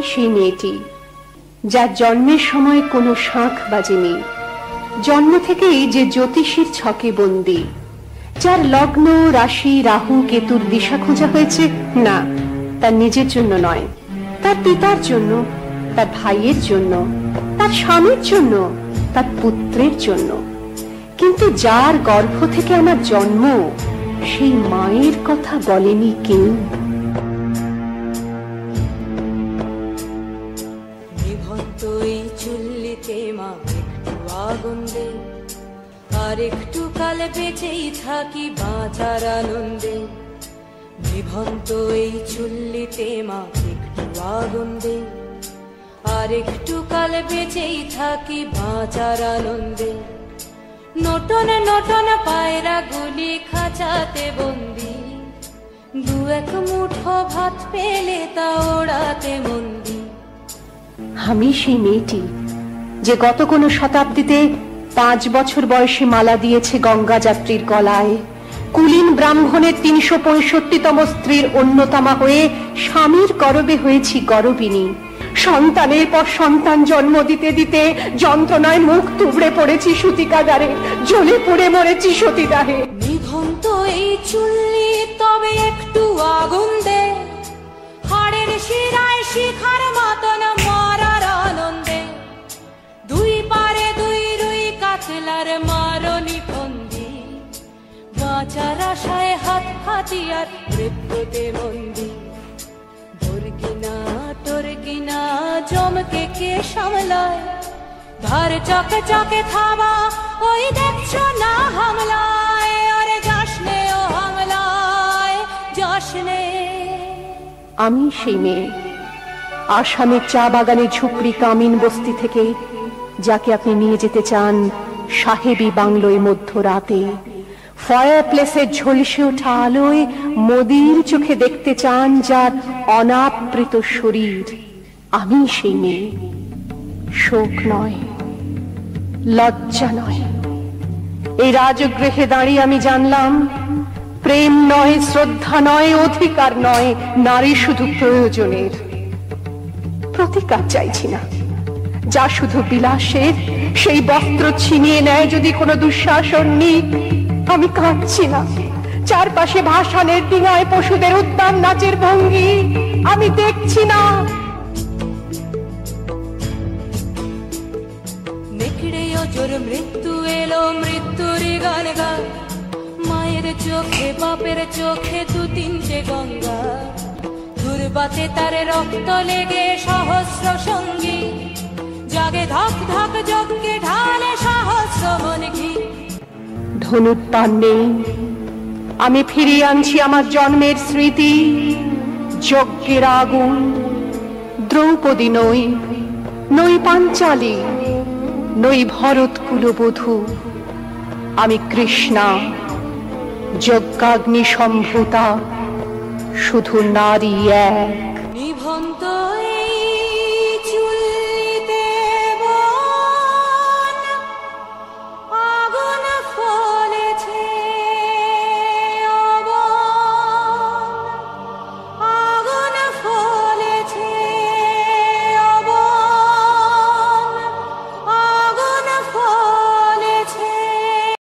সেই মেয়েটি যার জন্মের সময় কোনো শাঁখ বাজেনি, জন্ম থেকেই যে জ্যোতিষীর ছকে বন্দী, যার লগ্ন রাশি রাহু কেতুর দিশা খোঁজা হয়েছে না তার নিজের জন্য নয়, তার পিতার জন্য, তার ভাইয়ের জন্য, তার স্বামীর জন্য, তার পুত্রের জন্য। কিন্তু যার গর্ভ থেকে আমার জন্ম সেই মায়ের কথা বলেনি কেউ। চুল্লিতে মা একটু আগুন দে, আর একটু কাল বেঁচেই থাকি বাঁচার আনন্দে। নিভন্ত এই চুল্লিতে মা একটু আগুন দে, আর একটু কাল বেঁচেই থাকি বাঁচার আনন্দে। নটন নটন পায়রা গুলি খাঁচাতে বন্দি, দু এক মুঠো ভাত পেলে তা ওড়াতে মন্দি। আমি সেই মেয়েটি যে গত কোনো শতাব্দীতে 5 বছর বয়সে মালা দিয়েছে গঙ্গা যাত্রীর গলায়, কুলীন ব্রাহ্মণের 365তম স্ত্রীর অন্যতমা হয়ে স্বামীর গর্ভে হয়েছি গর্বিণী। সন্তানের পর সন্তান জন্ম দিতে দিতে যন্ত্রণায় মুখ তুবড়ে পড়েছি সূতিকাগারে, জ্বলে পুড়ে মরেছি সতীদাহে। নিভন্ত এই চুল্লি তবে একটু আগুন দে, হাড়ের শিরায় শিখার মতন মারার আনন্দে। দুই পারে দুই রুই কাতলার মারনি ফন্দি, বাঁচার আশায় হাত হাতিয়ার মৃত্যুতে বন্দি। তোর কিনা জমকে কে সামলায়, ধার চকে চকে থাবা ওই দেখছো না হামলায়। আরে যাসনে ও হামলায় যাসনে। আমি সেই মেয়ে, আসামের চা বাগানে ঝুপড়ি কামিন বস্তি থেকে যাকে আপনি নিয়ে যেতে চান সাহেবী বাংলোয় মধ্যরাতে, ফায়ার প্লেসের ঝলসে ওঠা আলোয় মোদির চোখে দেখতে চান যার অনাবৃত শরীর। আমি সেই মেয়ে, শোক নয়, লজ্জা নয়। এই রাজগৃহে দাঁড়িয়ে আমি জানলাম প্রেম নয়, শ্রদ্ধা নয়, অধিকার নয়, নারী শুধু প্রয়োজনের। প্রতিকার চাইছি না, যা শুধু বিলাসের, সেই বস্ত্র ছিনিয়ে নেয় যদি কোনো দুঃশাসনী। আমি কাঁদছি না, চারপাশে ভাসানের ডিঙায় পশুদের উদ্যান নাচের ভঙ্গি আমি দেখছি না। নেকড়ে জোর মৃত্যু এলো, মৃত্যুরই গান গায়। মায়ের চোখে বাপের চোখে 2-3টে গঙ্গা, দুর্বাতে তার রক্ত লেগে সহস্র সঙ্গী। জাগে ধক ধক যজ্ঞে ঢালে সহস্র মন ঘি। ধনুর্বাণ নেই, আমি ফিরিয়ে আনছি আমার জন্মের স্মৃতি। যজ্ঞের আগুন, দ্রৌপদী নই, নই পাঞ্চালী, নই ভরত কুলবধূ। আমি কৃষ্ণা, যজ্ঞাগ্নি সম্ভূতা, শুধু নারী এক। নিভন্ত